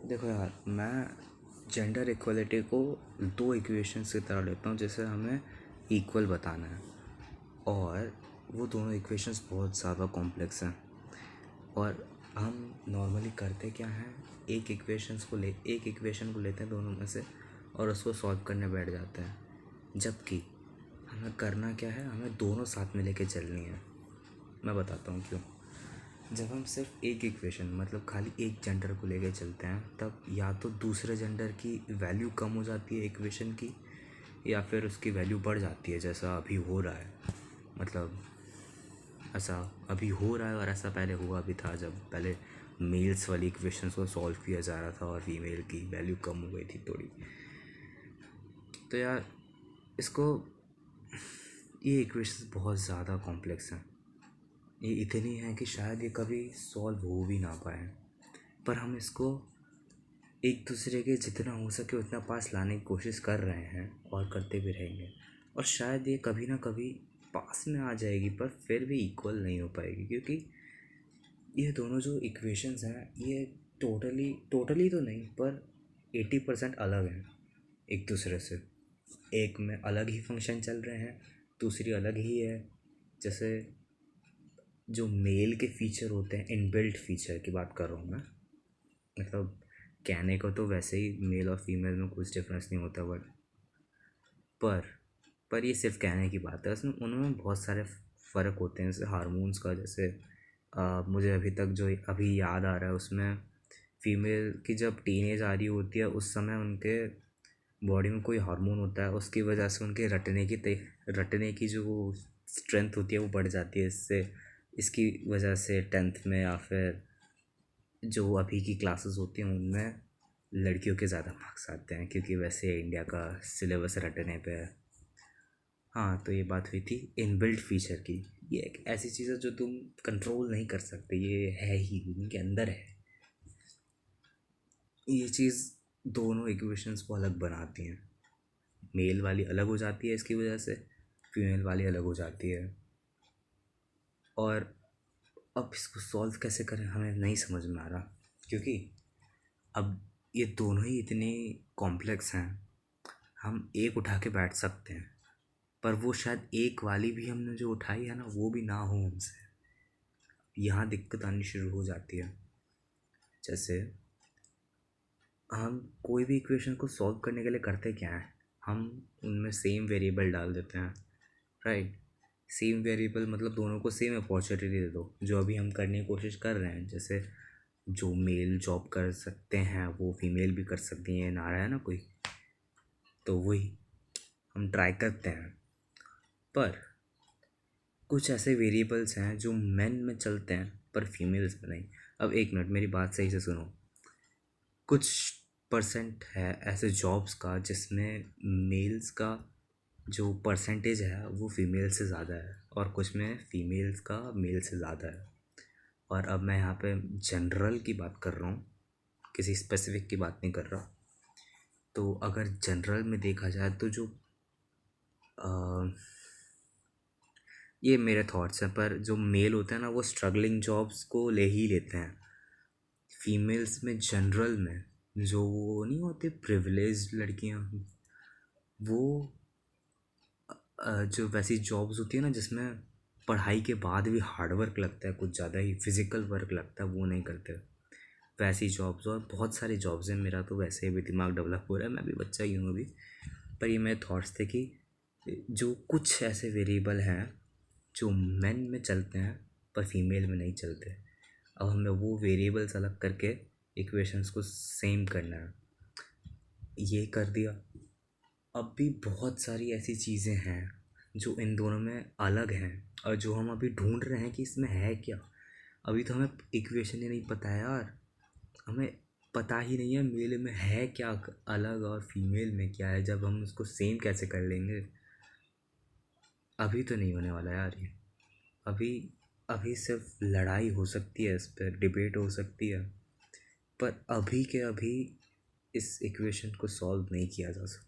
देखो यार, मैं जेंडर इक्वलिटी को दो इक्वेशंस की तरह लेता हूँ जैसे हमें इक्वल बताना है। और वो दोनों इक्वेशंस बहुत ज़्यादा कॉम्प्लेक्स हैं। और हम नॉर्मली करते क्या हैं, एक इक्वेशन को लेते हैं दोनों में से और उसको सॉल्व करने बैठ जाते हैं। जबकि हमें करना क्या है, हमें दोनों साथ में लेके चलनी है। मैं बताता हूँ क्यों। जब हम सिर्फ एक इक्वेशन मतलब खाली एक जेंडर को लेके चलते हैं, तब या तो दूसरे जेंडर की वैल्यू कम हो जाती है इक्वेशन की, या फिर उसकी वैल्यू बढ़ जाती है, जैसा अभी हो रहा है। मतलब ऐसा अभी हो रहा है और ऐसा पहले हुआ भी था, जब पहले मेल्स वाली इक्वेशंस को सॉल्व किया जा रहा था और फीमेल की वैल्यू कम हो गई थी थोड़ी। तो यार इसको ये इक्वेशंस बहुत ज़्यादा कॉम्प्लेक्स हैं। ये इतनी हैं कि शायद ये कभी सॉल्व हो भी ना पाए, पर हम इसको एक दूसरे के जितना हो सके उतना पास लाने की कोशिश कर रहे हैं और करते भी रहेंगे। और शायद ये कभी ना कभी पास में आ जाएगी, पर फिर भी इक्वल नहीं हो पाएगी, क्योंकि ये दोनों जो इक्वेशंस हैं ये टोटली तो नहीं, पर 80% अलग हैं एक दूसरे से। एक में अलग ही फंक्शन चल रहे हैं, दूसरी अलग ही है। जैसे जो मेल के फीचर होते हैं, इनबिल्ट फीचर की बात कर रहा हूँ मैं। मतलब कहने को तो वैसे ही मेल और फीमेल में कुछ डिफरेंस नहीं होता, बट पर पर ये सिर्फ कहने की बात है। उसमें उनमें बहुत सारे फ़र्क होते हैं, जैसे हार्मोन्स का। जैसे मुझे अभी तक जो अभी याद आ रहा है, उसमें फीमेल की जब टीनेज आ रही होती है उस समय उनके बॉडी में कोई हार्मोन होता है, उसकी वजह से उनके रटने की जो स्ट्रेंथ होती है वो बढ़ जाती है। इसकी वजह से 10th में या फिर जो अभी की क्लासेस होती हैं उनमें लड़कियों के ज़्यादा मार्क्स आते हैं, क्योंकि वैसे इंडिया का सिलेबस रटने पे है। हाँ, तो ये बात हुई थी इनबिल्ट फीचर की। ये एक ऐसी चीज़ है जो तुम कंट्रोल नहीं कर सकते, ये है ही उनके अंदर है। ये चीज़ दोनों इक्वेशंस को अलग बनाती हैं। मेल वाली अलग हो जाती है इसकी वजह से, फीमेल वाली अलग हो जाती है। और अब इसको सॉल्व कैसे करें हमें नहीं समझ में आ रहा, क्योंकि अब ये दोनों ही इतने कॉम्प्लेक्स हैं। हम एक उठा के बैठ सकते हैं, पर वो शायद एक वाली भी हमने जो उठाई है ना, वो भी ना हो हमसे। यहाँ दिक्कत आनी शुरू हो जाती है। जैसे हम कोई भी इक्वेशन को सॉल्व करने के लिए करते क्या है, हम उनमें सेम वेरिएबल डाल देते हैं, राइट। सेम वेरिएबल मतलब दोनों को सेम अपॉर्चुनिटी दे दो, जो अभी हम करने की कोशिश कर रहे हैं। जैसे जो मेल जॉब कर सकते हैं वो फीमेल भी कर सकती हैं, नारा है ना कोई, तो वही हम ट्राई करते हैं। पर कुछ ऐसे वेरिएबल्स हैं जो मेन में चलते हैं पर फीमेल्स में नहीं। अब एक मिनट, मेरी बात सही से सुनो। कुछ परसेंट है ऐसे जॉब्स का जिसमें मेल्स का जो परसेंटेज है वो फीमेल से ज़्यादा है, और कुछ में फीमेल्स का मेल से ज़्यादा है। और अब मैं यहाँ पे जनरल की बात कर रहा हूँ, किसी स्पेसिफिक की बात नहीं कर रहा। तो अगर जनरल में देखा जाए तो जो ये मेरे थॉट्स हैं, पर जो मेल होते हैं ना वो स्ट्रगलिंग जॉब्स को ले ही लेते हैं। फीमेल्स में जनरल में जो वो नहीं होते प्रिविलेज्ड लड़कियां, वो जो वैसी जॉब्स होती है ना जिसमें पढ़ाई के बाद भी हार्ड वर्क लगता है, कुछ ज़्यादा ही फिज़िकल वर्क लगता है, वो नहीं करते वैसी जॉब्स। और बहुत सारी जॉब्स हैं, मेरा तो वैसे भी दिमाग डेवलप हो रहा है, मैं भी बच्चा ही हूँ अभी। पर ये मेरे थॉट्स थे कि जो कुछ ऐसे वेरिएबल हैं जो मेन में चलते हैं पर फीमेल में नहीं चलते, अब हमें वो वेरिएबल्स अलग करके इक्वेशंस को सेम करना है। ये कर दिया। अब भी बहुत सारी ऐसी चीज़ें हैं जो इन दोनों में अलग हैं, और जो हम अभी ढूंढ रहे हैं कि इसमें है क्या। अभी तो हमें इक्वेशन ही नहीं पता है यार। हमें पता ही नहीं है मेल में है क्या अलग और फीमेल में क्या है, जब हम उसको सेम कैसे कर लेंगे। अभी तो नहीं होने वाला यार ये। अभी अभी सिर्फ लड़ाई हो सकती है, इस पर डिबेट हो सकती है, पर अभी के अभी इस इक्वेशन को सॉल्व नहीं किया जा सकता।